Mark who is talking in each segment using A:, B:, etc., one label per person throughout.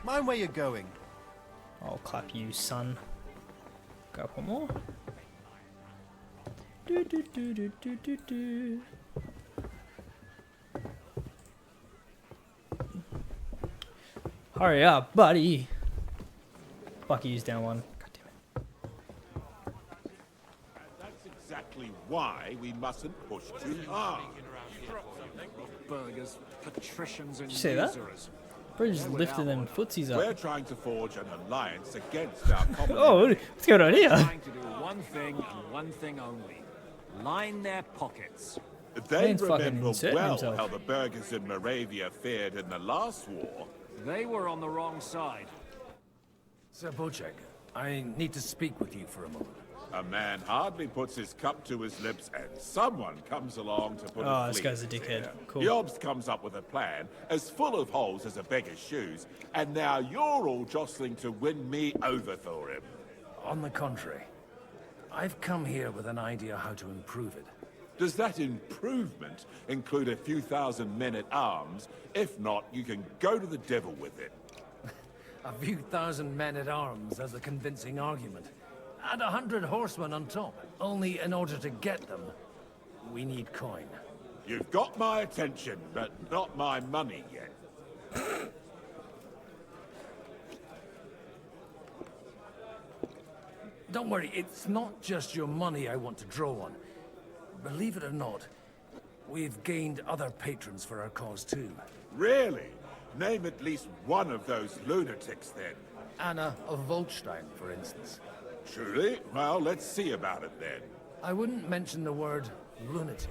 A: Mind where you're going.
B: I'll clap you, son. Go up one more. Do, do, do, do, do, do, do. Hurry up, buddy. Bucky's down one. God damn it.
C: That's exactly why we mustn't push too hard.
D: Burgers, patricians, and
B: Did you see that?
D: usurers.
B: Bro just lifted them footsies
C: We're
B: up.
C: trying to forge an alliance against our common
B: Oh,
C: enemy.
B: what's going on here?
D: Trying to do one thing and one thing only. Line their pockets.
C: They
B: Man's fucking
C: remember
B: inserting
C: well
B: himself.
C: how the burghers in Moravia fared in the last war.
D: They were on the wrong side.
E: Sir Bocek, I need to speak with you for a moment.
C: A man hardly puts his cup to his lips and someone comes along to put
B: Oh,
C: a
B: this
C: flea
B: guy's a
C: in his
B: dickhead.
C: ear.
B: Cool.
C: Yobs comes up with a plan as full of holes as a beggar's shoes, and now you're all jostling to win me over for him.
E: On the contrary, I've come here with an idea how to improve it.
C: Does that improvement include a few thousand men at arms? If not, you can go to the devil with it.
E: A few thousand men at arms as a convincing argument. And 100 horsemen on top. Only in order to get them, we need coin.
C: You've got my attention, but not my money yet.
E: Don't worry, it's not just your money I want to draw on. Believe it or not, we've gained other patrons for our cause too.
C: Really? Name at least one of those lunatics, then.
E: Anna of Volstein, for instance.
C: Truly? Well, let's see about it then.
E: I wouldn't mention the word lunatic.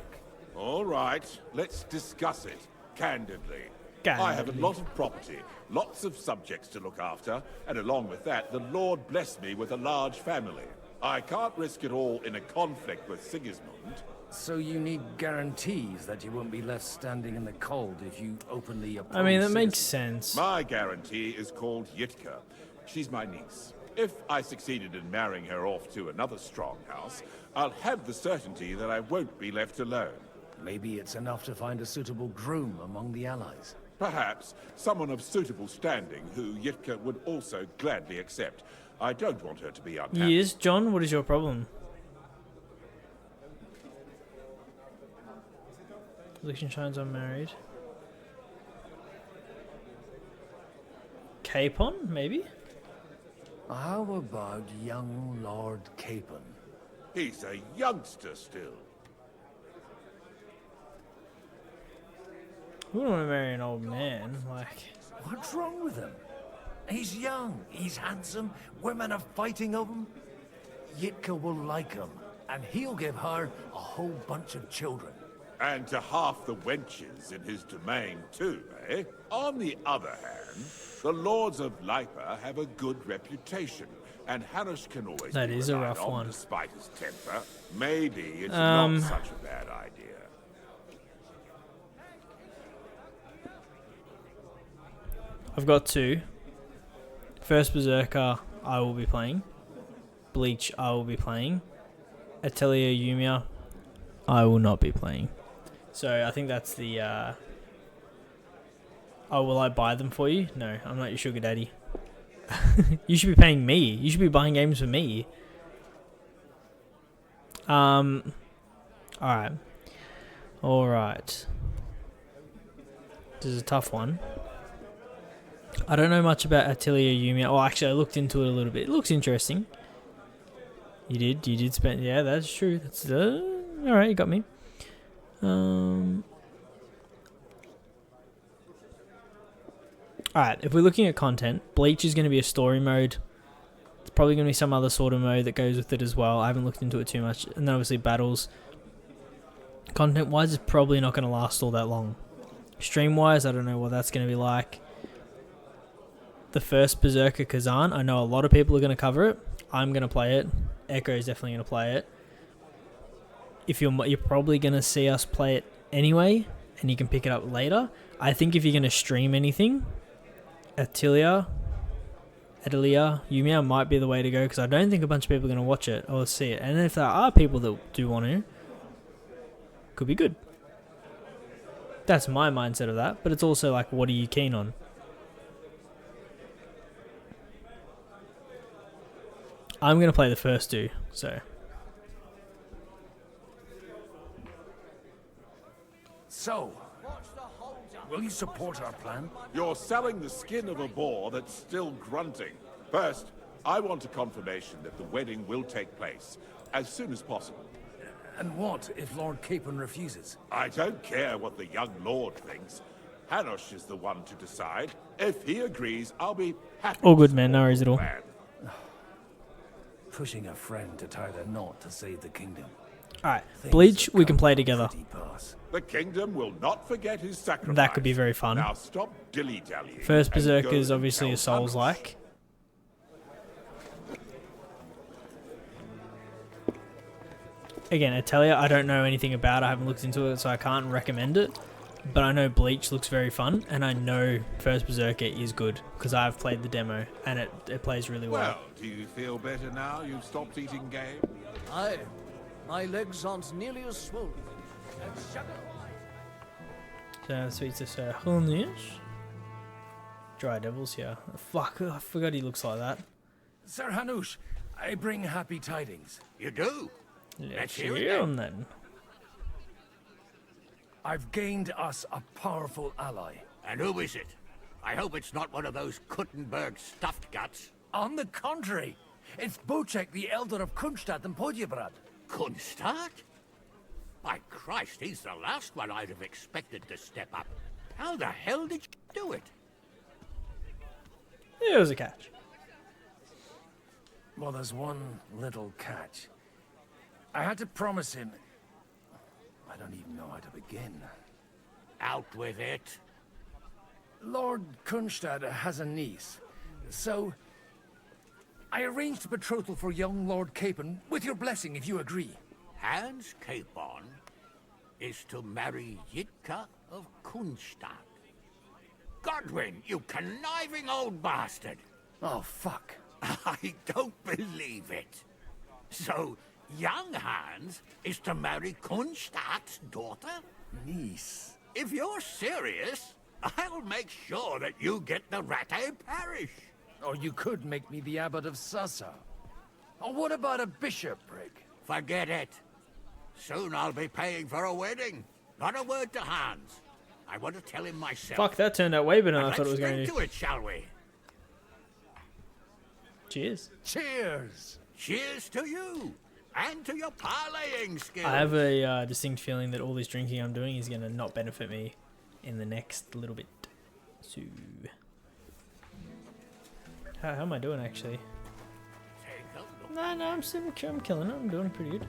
C: All right, let's discuss it, candidly. I have a
B: Candidly.
C: lot of property, lots of subjects to look after, and along with that, the Lord blessed me with a large family. I can't risk it all in a conflict with Sigismund.
E: So you need guarantees that you won't be left standing in the cold if you openly oppose
B: I mean, that makes
E: Sigismund.
B: sense.
C: My guarantee is called Yitka. She's my niece. If I succeeded in marrying her off to another strong house, I'll have the certainty that I won't be left alone.
E: Maybe it's enough to find a suitable groom among the allies.
C: Perhaps someone of suitable standing who Yitka would also gladly accept. I don't want her to be unhappy.
B: Yes, John, what is your problem? Liechtenstein's unmarried. Capon, maybe?
E: How about young Lord Capon?
C: He's a youngster still.
B: Who wouldn't want to marry an old man? Like,
E: What's wrong with him? He's young, he's handsome, women are fighting over him. Yitka will like him, and he'll give her a whole bunch of children.
C: And to half the wenches in his domain too, eh? On the other hand, the lords of Lipa have a good reputation, and Hanush can always
B: That
C: be
B: is a
C: relied
B: rough
C: on
B: one.
C: despite his temper. Maybe it's not such a bad idea.
B: I've got two. First Berserker, I will be playing. Bleach, I will be playing. Atelier Yumia, I will not be playing. So I think that's the... Oh, will I buy them for you? No, I'm not your sugar daddy. You should be paying me. You should be buying games for me. Alright. Alright. This is a tough one. I don't know much about Atelier Yumia. Oh, actually, I looked into it a little bit. It looks interesting. You did spend... Yeah, that's true. That's... Alright, you got me. Alright, if we're looking at content, Bleach is going to be a story mode. It's probably going to be some other sort of mode that goes with it as well. I haven't looked into it too much. And then obviously battles. Content-wise, it's probably not going to last all that long. Stream-wise, I don't know what that's going to be like. The first Berserker Kazan, I know a lot of people are going to cover it. I'm going to play it. Echo is definitely going to play it. If you're probably going to see us play it anyway, and you can pick it up later. I think if you're going to stream anything, Atelier Yumia might be the way to go, because I don't think a bunch of people are going to watch it or see it. And if there are people that do want to, could be good. That's my mindset of that, but it's also like, what are you keen on? I'm going to play the first two, so...
E: So, will you support our plan?
C: You're selling the skin of a boar that's still grunting. First, I want a confirmation that the wedding will take place as soon as possible.
E: And what if Lord Capon refuses?
C: I don't care what the young lord thinks. Hanush is the one to decide. If he agrees, I'll be happy.
B: All good, man. No worries at all.
C: Plan.
E: Pushing a friend to tie the knot to save the kingdom.
B: Alright,
E: Things
B: Bleach,
E: have
B: we can
E: come
B: play
E: to a
B: together.
E: pretty pass.
C: The kingdom will not forget his sacrifice.
B: That could be very fun.
C: Now stop dilly-dallying.
B: First
C: and
B: Berserker
C: go
B: is
C: and
B: obviously
C: tell
B: a Souls-like.
C: Hanush.
B: Again, Atelier, I don't know anything about. I haven't looked into it, so I can't recommend it. But I know Bleach looks very fun, and I know First Berserker is good, because I've played the demo, and it plays really well.
C: Well, do you feel better now you've stopped eating game?
A: Aye. My legs aren't nearly as swollen.
B: So, sweet to say, Hulnish. Dry Devils here. Fuck, I forgot he looks like that.
E: Sir Hanush, I bring happy tidings.
D: You do?
B: Let's
D: hear it
B: hear
D: then.
B: him then.
E: I've gained us a powerful ally.
D: And who is it? I hope it's not one of those Kuttenberg stuffed guts.
E: On the contrary, it's Bocek, the elder of Kunstadt and Podjebrad.
D: Kunstad? By Christ, he's the last one I'd have expected to step up. How the hell did you do it?
B: It was a catch.
E: Well, there's one little catch. I had to promise him... I don't even know how to begin.
D: Out with it.
E: Lord Kunstad has a niece, so... I arranged a betrothal for young Lord Capon, with your blessing if you agree.
D: Hans Capon is to marry Yitka of Kunstad. Godwin, you conniving old bastard!
E: Oh, fuck.
D: I don't believe it. So, young Hans is to marry Kunstad's daughter?
E: Niece.
D: If you're serious, I'll make sure that you get the Rattay parish.
E: Or you could make me the abbot of Sassa. Or what about a bishopric?
D: Forget it. Soon I'll be paying for a wedding. Not a word to Hans. I want to tell him myself.
B: Fuck, that turned out way better than I
D: Let's
B: thought it was going
D: drink
B: to.
D: to it, shall we?
B: Cheers.
E: Cheers!
D: Cheers to you, and to your parlaying skills.
B: I have a distinct feeling that all this drinking I'm doing is going to not benefit me in the next little bit. So, how am I doing actually?
D: Take a look.
B: No, I'm killing it. I'm doing pretty good.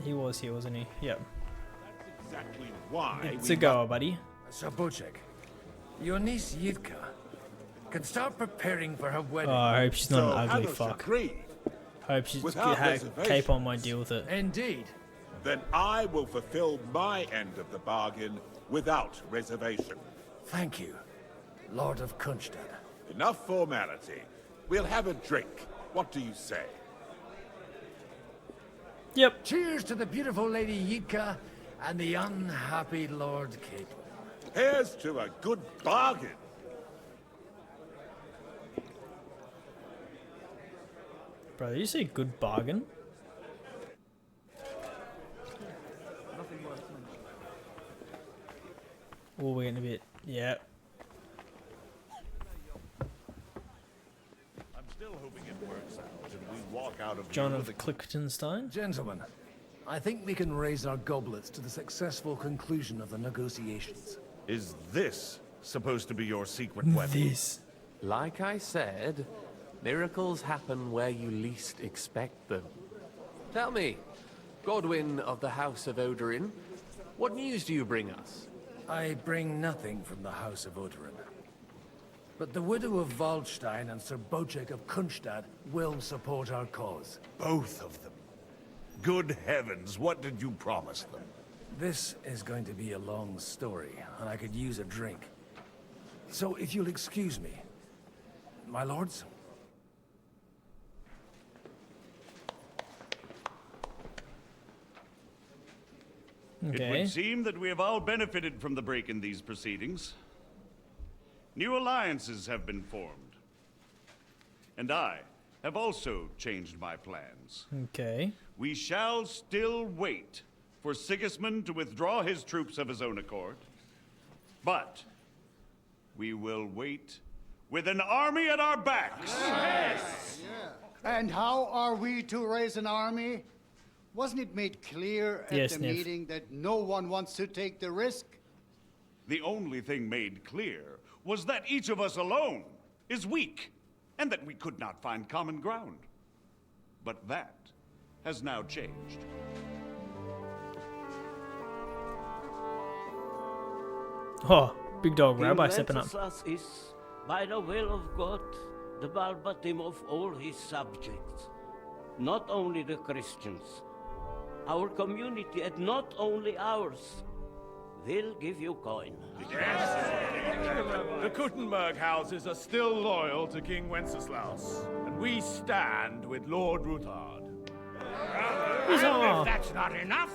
B: He was here, wasn't he? Yep.
C: Exactly why
B: It's
C: we
B: a goer, buddy.
E: Sir Bocek, your niece Yivka can start preparing for her wedding.
B: Oh, I hope she's not an ugly
C: Hanush
B: fuck.
C: agreed.
B: Hope she's
C: Without
B: Cape on my deal with it.
E: Indeed.
C: Then I will fulfill my end of the bargain without reservation.
E: Thank you, Lord of Kunstad.
C: Enough formality. We'll have a drink. What do you say?
B: Yep.
E: Cheers to the beautiful Lady Yivka and the unhappy Lord Capon.
C: Here's to a good bargain.
B: Bro, did you say good bargain? Oh, we're getting a bit. Yeah.
F: I'm still hoping it works out and we walk out of
B: John
F: here
B: of
F: with
B: Cliftonstein.
E: Gentlemen, I think we can raise our goblets to the successful conclusion of the negotiations.
F: Is this supposed to be your secret weapon?
B: This.
G: Like I said, miracles happen where you least expect them. Tell me, Godwin of the House of Odorin, what news do you bring us?
E: I bring nothing from the House of Odorin. But the widow of Waldstein and Sir Bocek of Kunstad will support our cause.
F: Both of them. Good heavens, what did you promise them?
E: This is going to be a long story, and I could use a drink. So if you'll excuse me, my lords?
F: It
B: Okay.
F: would seem that we have all benefited from the break in these proceedings. New alliances have been formed. And I have also changed my plans.
B: Okay.
F: We shall still wait for Sigismund to withdraw his troops of his own accord. But we will wait with an army at our backs.
H: And how are we to raise an army? Wasn't it made clear at the meeting that no one wants to take the risk?
F: The only thing made clear was that each of us alone is weak, and that we could not find common ground. But that has now changed.
B: Oh, big dog rabbi stepping up.
I: Wenceslas is, by the will of God, the verbatim of all his subjects. Not only the Christians, our community, and not only ours, will give you coin.
J: The Kuttenberg houses are still loyal to King Wenceslas, and we stand with Lord Ruthard.
D: And if that's not enough,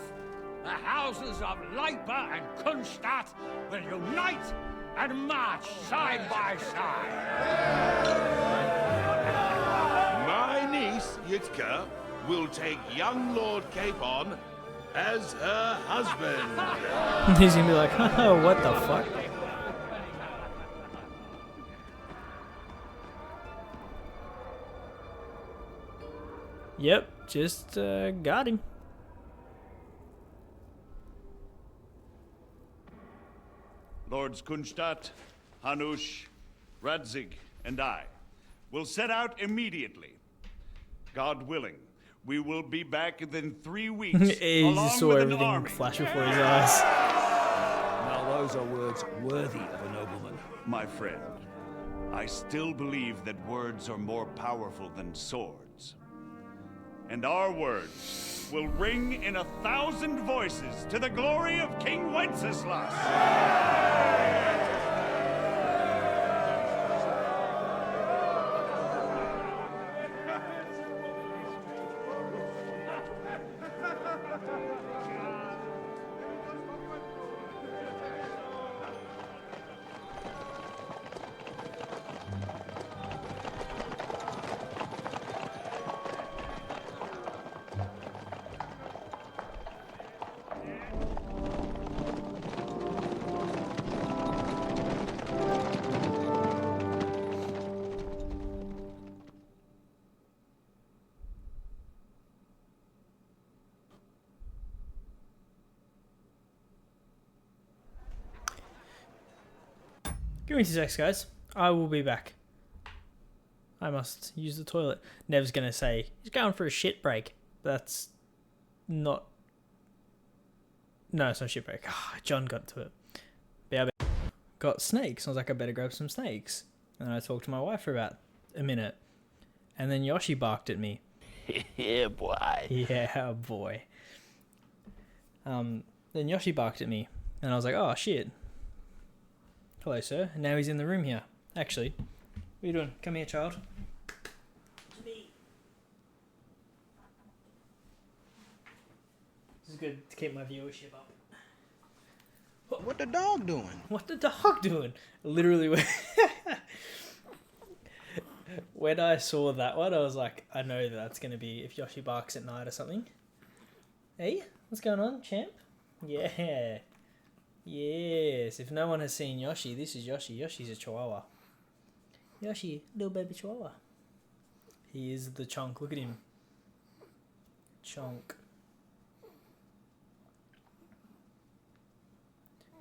D: the houses of Leipa and Kunstadt will unite and march side by side.
C: My niece, Yitka, will take young Lord Capon as her husband.
B: He's gonna be like, oh, what the fuck? Yep, just got him.
F: Lords Kunstadt, Hanush, Radzig, and I will set out immediately. God willing, we will be back within 3 weeks.
B: He just saw everything flash before his eyes.
E: Now those are words worthy of a nobleman.
F: My friend, I still believe that words are more powerful than swords. And our words will ring in 1,000 voices to the glory of King Wenceslas.
B: Give me 2 seconds, guys. I will be back. I must use the toilet. Nev's gonna say he's going for a shit break. That's not. No, it's not shit break. Oh, John got to it. But I got snakes. I was like, I better grab some snakes. And I talked to my wife for about a minute, and then Yoshi barked at me.
I: Yeah, boy.
B: Yeah, boy. Then Yoshi barked at me, and I was like, oh shit. Hello, sir. And now he's in the room here. Actually, what are you doing? Come here, child. This is good to keep my viewership up.
K: What the dog doing?
B: What the dog doing? Literally, when I saw that one, I was like, I know that's going to be if Yoshi barks at night or something. Hey, what's going on, champ? Yeah. Yes, if no one has seen Yoshi, this is Yoshi. Yoshi's a chihuahua. Yoshi, little baby chihuahua. He is the chunk. Look at him. Chunk.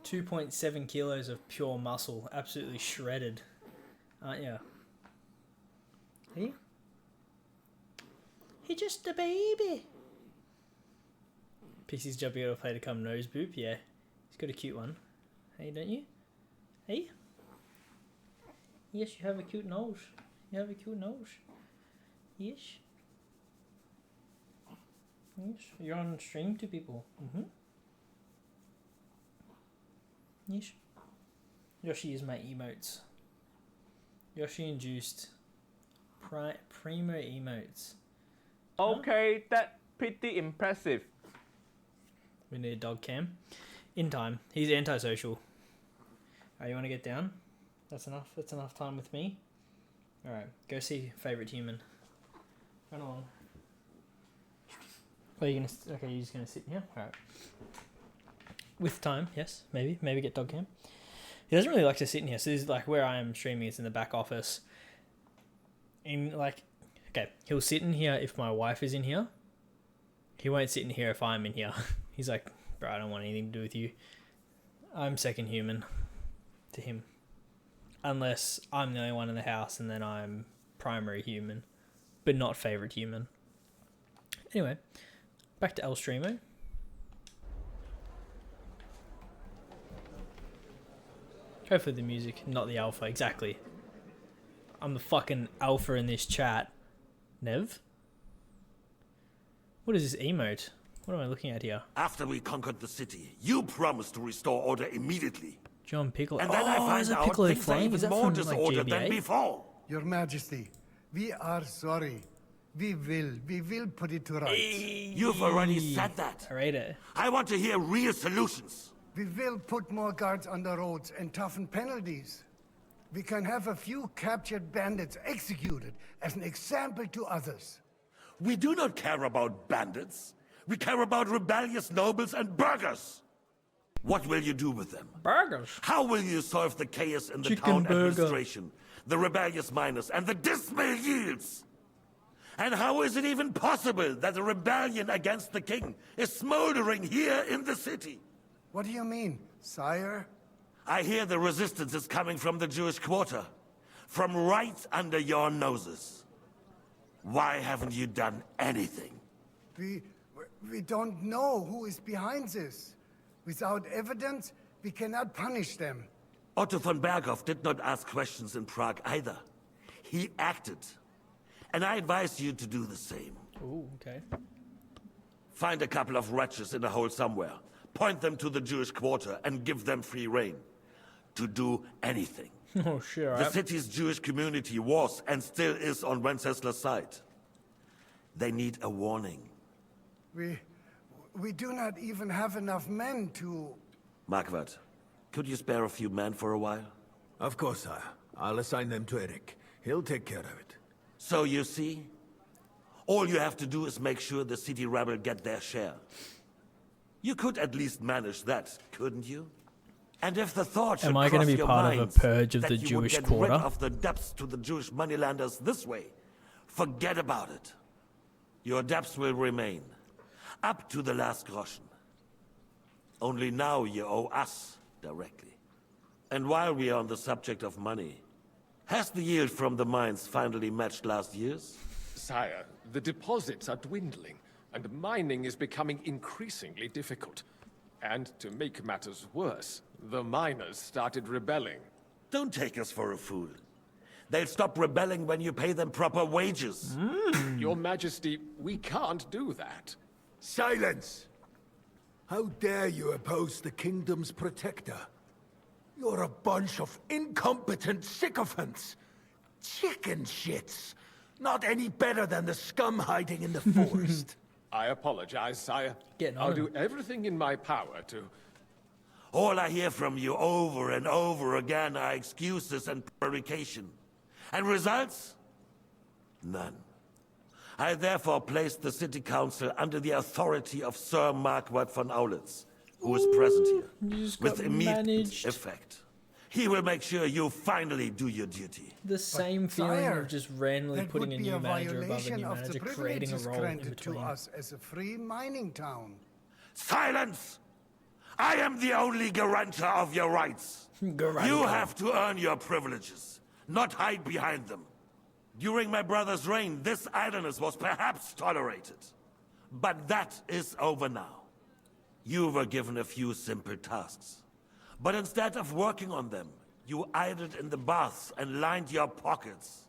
B: 2.7 kilos of pure muscle. Absolutely shredded. Aren't you? Hey? He's just a baby. Pixie's jumping out of play to come nose boop, yeah. He's got a cute one. Hey, don't you? Hey? Yes, you have a cute nose. You have a cute nose. Yes. Yes, you're on stream to people. Yes. Yoshi is my emotes. Yoshi induced primo emotes.
J: Okay, that's pretty impressive.
B: We need a dog cam. In time. He's antisocial. Alright, you want to get down? That's enough. That's enough time with me. Alright, go see favourite human. Run along. Are you gonna? Okay, you're just gonna sit here. All right. With time, yes, maybe get dog cam. He doesn't really like to sit in here. So this is like where I am streaming. It's in the back office. Okay, he'll sit in here if my wife is in here. He won't sit in here if I'm in here. He's like, bro, I don't want anything to do with you. I'm second human to him. Unless I'm the only one in the house and then I'm primary human, but not favorite human. Anyway, back to El Streamo. Hopefully the music, not the alpha, exactly. I'm the fucking alpha in this chat. Nev? What is this emote? What am I looking at here?
L: After we conquered the city, you promised to restore order immediately.
B: John Piccolo.
L: And then I find out things are even more disordered than before.
H: Your Majesty, we are sorry. We will put it to rights.
L: You've already said that. I want to hear real solutions.
H: We will put more guards on the roads and toughen penalties. We can have a few captured bandits executed as an example to others.
L: We do not care about bandits. We care about rebellious nobles and burghers. What will you do with them?
B: Burgers.
L: How will you solve the chaos in the town administration, the rebellious miners, and the dismal yields? And how is it even possible that a rebellion against the king is smoldering here in the city?
H: What do you mean, sire?
L: I hear the resistance is coming from the Jewish quarter, from right under your noses. Why haven't you done anything?
H: We don't know who is behind this. Without evidence, we cannot punish them.
L: Otto von Berghoff did not ask questions in Prague either. He acted. And I advise you to do the same.
B: Ooh, okay.
L: Find a couple of wretches in a hole somewhere. Point them to the Jewish quarter and give them free rein. To do anything.
B: Oh, sure.
L: The city's Jewish community was and still is on Wencesla's side. They need a warning.
H: We do not even have enough men to...
L: Marquardt, could you spare a few men for a while?
E: Of course, sire. I'll assign them to Eric. He'll take care of it.
L: So you see, all you have to do is make sure the city rebel get their share. You could at least manage that, couldn't you? And if the thought should
B: Am I going to be part of a purge of the Jewish quarter?
L: Rid of the debts to the Jewish moneylenders this way, forget about it. Your debts will remain, up to the last groschen. Only now you owe us directly. And while we are on the subject of money, has the yield from the mines finally matched last year's?
M: Sire, the deposits are dwindling, and mining is becoming increasingly difficult. And to make matters worse, the miners started rebelling.
L: Don't take us for a fool. They'll stop rebelling when you pay them proper wages.
M: Your Majesty, we can't do that.
E: Silence! How dare you oppose the kingdom's protector? You're a bunch of incompetent sycophants. Chicken shits. Not any better than the scum hiding in the forest.
M: I apologize, sire. I'll do everything in my power to...
L: All I hear from you over and over again are excuses and prevarication. And results? None. I therefore placed the city council under the authority of Sir Marquardt von Aulitz, who is present here, with immediate effect. He will make sure you finally do your duty.
B: The same feeling of just randomly putting a new manager above a new manager, creating a role in between.
H: To us as a free mining town.
L: Silence! I am the only guarantor of your rights. You have to earn your privileges, not hide behind them. During my brother's reign, this idleness was perhaps tolerated. But that is over now. You were given a few simple tasks. But instead of working on them, you idled in the baths and lined your pockets.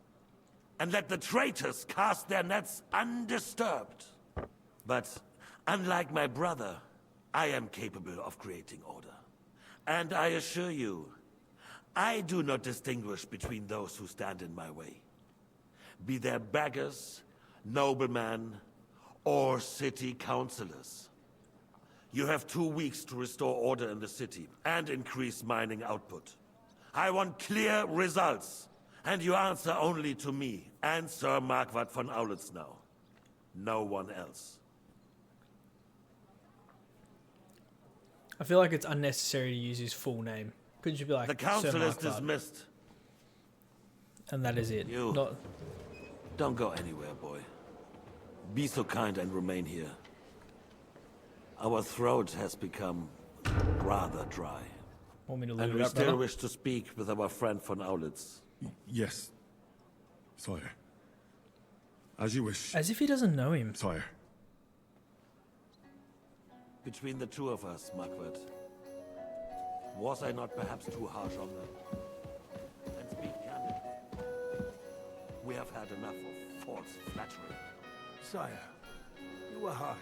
L: And let the traitors cast their nets undisturbed. But unlike my brother, I am capable of creating order. And I assure you, I do not distinguish between those who stand in my way. Be they beggars, noblemen, or city councillors. You have 2 weeks to restore order in the city and increase mining output. I want clear results, and you answer only to me and Sir Marquardt von Aulitz now. No one else.
B: I feel like it's unnecessary to use his full name. Couldn't you be like,
L: The council is dismissed.
B: And that is it.
L: You don't go anywhere, boy. Be so kind and remain here. Our throat has become rather dry.
B: Want me to leave
L: and
B: it
L: we
B: up,
L: still
B: brother?
L: wish to speak with our friend von Aulitz.
N: Yes, sire. As you wish.
B: As if he doesn't know him.
N: Sire.
L: Between the two of us, Marquette, was I not perhaps too harsh on them? And speak candidly, we have had enough of false flattery.
E: Sire, you were harsh,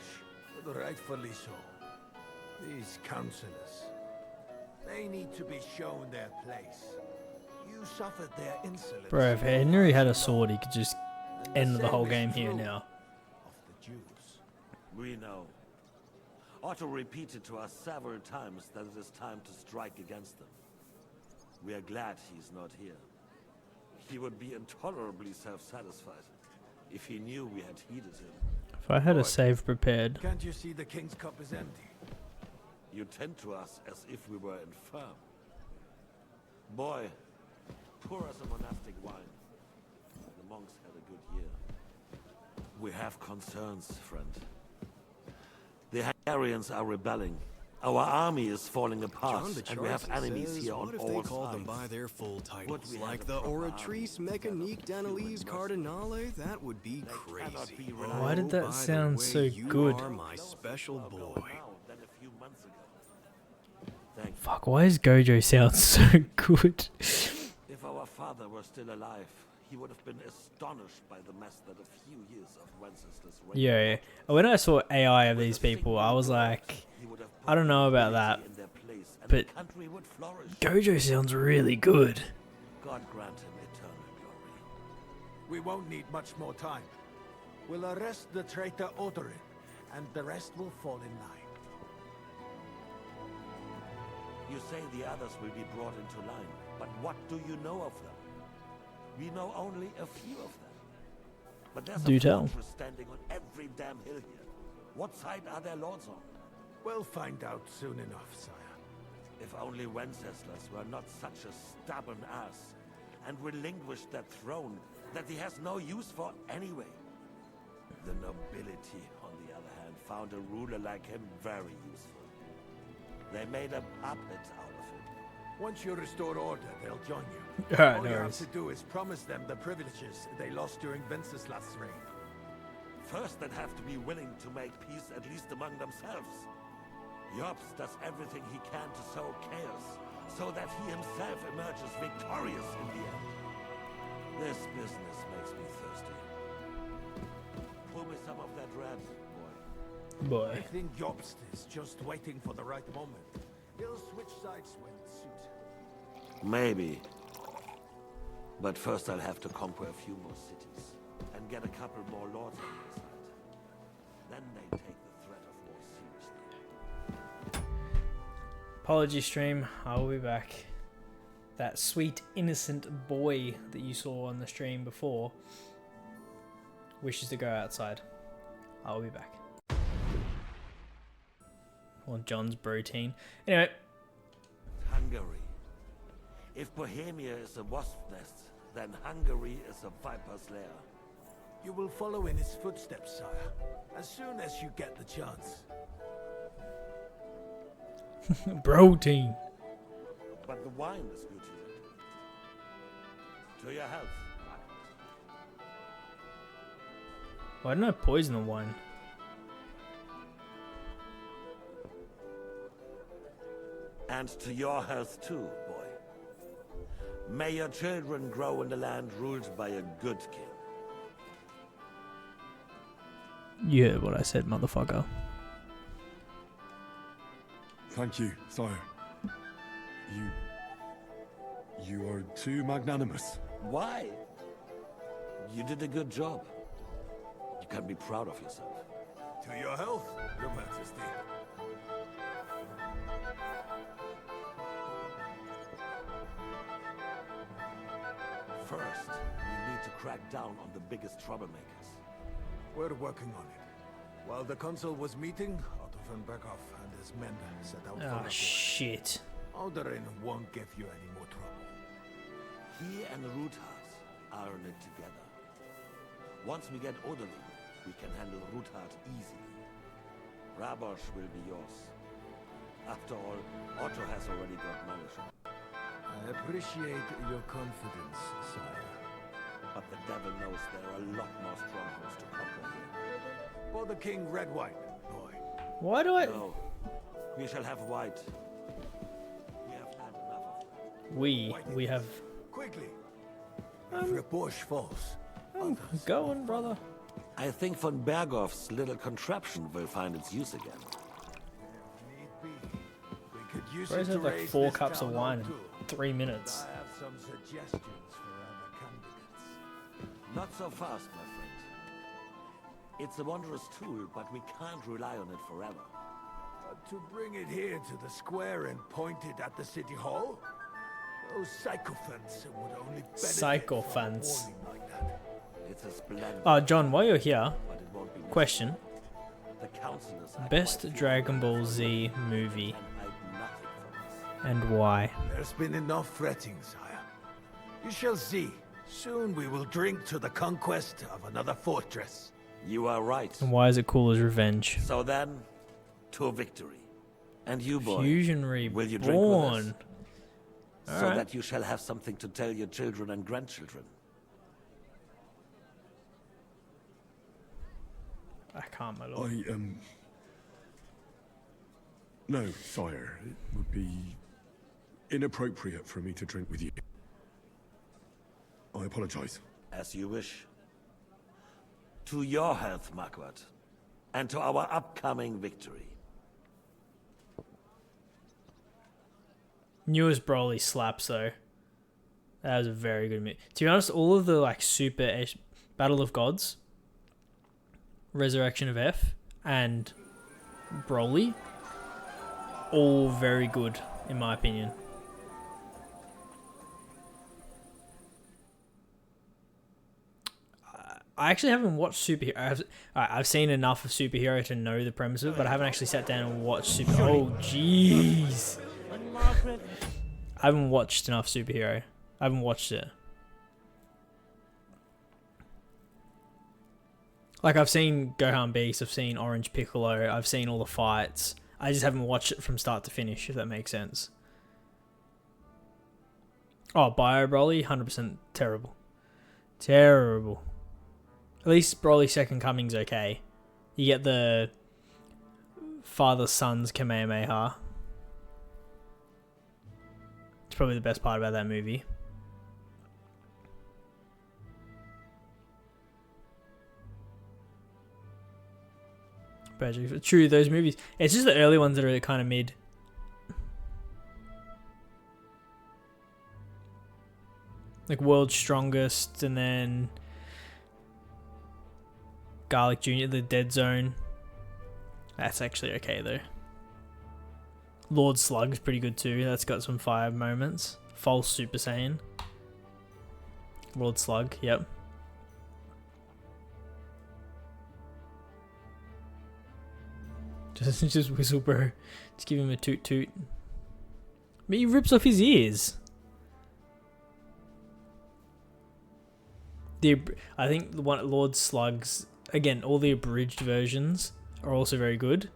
E: but rightfully so. These councillors, they need to be shown their place. You suffered their insolence.
B: Bro, if Henry had a sword, he could just end the whole game here now.
E: Of the Jews.
L: We know. Otto repeated to us several times that it is time to strike against them. We are glad he's not here. He would be intolerably self-satisfied if he knew we had heeded him.
B: If I had a save prepared.
E: Can't you see the king's cup is empty?
L: You tend to us as if we were infirm. Boy, pour us a monastic wine. The monks had a good year. We have concerns, friend. The Hungarians are rebelling. Our army is falling apart, and we have enemies here on all sides.
O: What if they called them by their full titles, like the Oratrice Mécanique d'Analyse Cardinale? That would be crazy.
B: Why did that sound so
O: you
B: good?
O: are my special boy.
B: Fuck, why does Gojo sound so good?
L: If our father were still alive, he would have been astonished by the mess that a few years of Wenceslas reign.
B: Yeah. When I saw AI of these people, I was like, I don't know about that, but Gojo sounds really good.
L: God grant him eternal glory.
E: We won't need much more time. We'll arrest the traitor Odorin, and the rest will fall in line.
L: You say the others will be brought into line, but what do you know of them? We know only a few of them. But there's
B: Do
L: a
B: tell.
L: fortress standing on every damn hill here. What side are their lords on?
E: We'll find out soon enough, sire.
L: If only Wenceslas were not such a stubborn ass, and relinquished that throne that he has no use for anyway. The nobility, on the other hand, found a ruler like him very useful. They made a puppet out of him.
E: Once you restore order, they'll join you.
B: Alright,
E: All
B: no
E: you have
B: worries.
E: to do is promise them the privileges they lost during Wenceslas' reign.
L: First, they'd have to be willing to make peace at least among themselves. Jobst does everything he can to sow chaos, so that he himself emerges victorious in the end. This business makes me thirsty. Pull me some of that red, boy.
E: I think Jobst is just waiting for the right moment. He'll switch sides when it suits him.
L: Maybe. But first I'll have to conquer a few more cities, and get a couple more lords on my side. Then they take the threat of war seriously.
B: Apology stream, I will be back. That sweet, innocent boy that you saw on the stream before wishes to go outside. I will be back. Or John's routine. Anyway.
L: Hungary. If Bohemia is a wasp nest, then Hungary is a viper's lair.
E: You will follow in his footsteps, sire, as soon as you get the chance.
B: Protein.
L: But the wine is good here. To your health.
B: Why didn't I poison the wine?
L: And to your health too, boy. May your children grow in a land ruled by a good king.
B: You heard what I said, motherfucker.
N: Thank you, sire. You are too magnanimous.
L: Why? You did a good job. You can be proud of yourself.
E: To your health, Your Majesty.
L: First, we need to crack down on the biggest troublemakers.
E: We're working on it. While the council was meeting, Otto von Berghoff and his men set out for
B: Oh, shit.
E: Alderin won't give you any more trouble.
L: He and Ruthard are in it together. Once we get Oderlin, we can handle Ruthard easily. Rabosh will be yours. After all, Otto has already got knowledge.
E: I appreciate your confidence, sire.
L: But the devil knows there are a lot more strongholds to conquer here.
E: For the king, red wine, boy.
B: Why do I...
L: No, we shall have white. We have had enough of that.
B: We have...
E: Quickly. If Rabosh falls,
B: I'm going, brother.
L: I think von Berghoff's little contraption will find its use again.
B: Bro's had like 4 cups of wine in 3 minutes.
E: I have some suggestions for other candidates.
L: Not so fast, my friend. It's a wondrous tool, but we can't rely on it forever.
E: But to bring it here to the square and point it at the city hall? Those sycophants would only benefit
B: Sycophants.
E: from a warning like that.
L: It's a splendid...
B: Oh, John, while you're here,
L: but it won't be
B: question.
L: The councillors are
B: Best
L: quite
B: Dragon Ball Z movie
L: and hide nothing from us.
B: and why?
E: There's been enough fretting, sire. You shall see. Soon we will drink to the conquest of another fortress.
L: You are right.
B: And why is it cool as Revenge?
L: So then, to victory. And you, boy,
B: Fusion
L: will you drink with us?
B: Reborn.
L: So that you shall have something to tell your children and grandchildren.
B: I can't, my lord.
N: No, sire. It would be inappropriate for me to drink with you. I apologize.
L: As you wish. To your health, Marquardt. And to our upcoming victory.
B: Newest Broly slaps though. That was a very good movie. To be honest, all of the like Battle of Gods, Resurrection of F, and Broly, all very good in my opinion. I actually haven't watched superhero. I've seen enough of superhero to know the premise of it, but I haven't actually sat down and watched super. Oh jeez. I haven't watched enough superhero. I haven't watched it. Like I've seen Gohan Beast, I've seen Orange Piccolo, I've seen all the fights. I just haven't watched it from start to finish, if that makes sense. Oh, Bio Broly, 100% terrible. Terrible. At least Broly Second Coming's okay. You get the father-son's Kamehameha. It's probably the best part about that movie. But true, those movies. It's just the early ones that are kind of mid. Like World's Strongest, and then Garlic Jr., The Dead Zone. That's actually okay though. Lord Slug's pretty good too. That's got some fire moments. False Super Saiyan. Lord Slug, yep. Just whistle, bro. Just give him a toot toot. But he rips off his ears. I think the one Lord Slug's, again, all the abridged versions are also very good.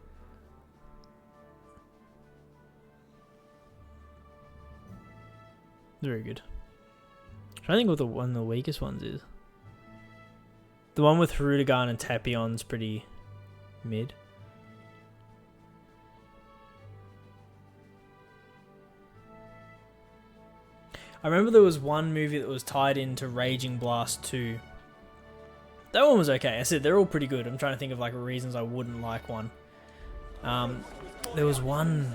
B: Very good. I'm trying to think what one of the weakest ones is. The one with Hirudegarn and Tapion's pretty mid. I remember there was one movie that was tied into Raging Blast 2. That one was okay. I said they're all pretty good. I'm trying to think of like reasons I wouldn't like one. There was one.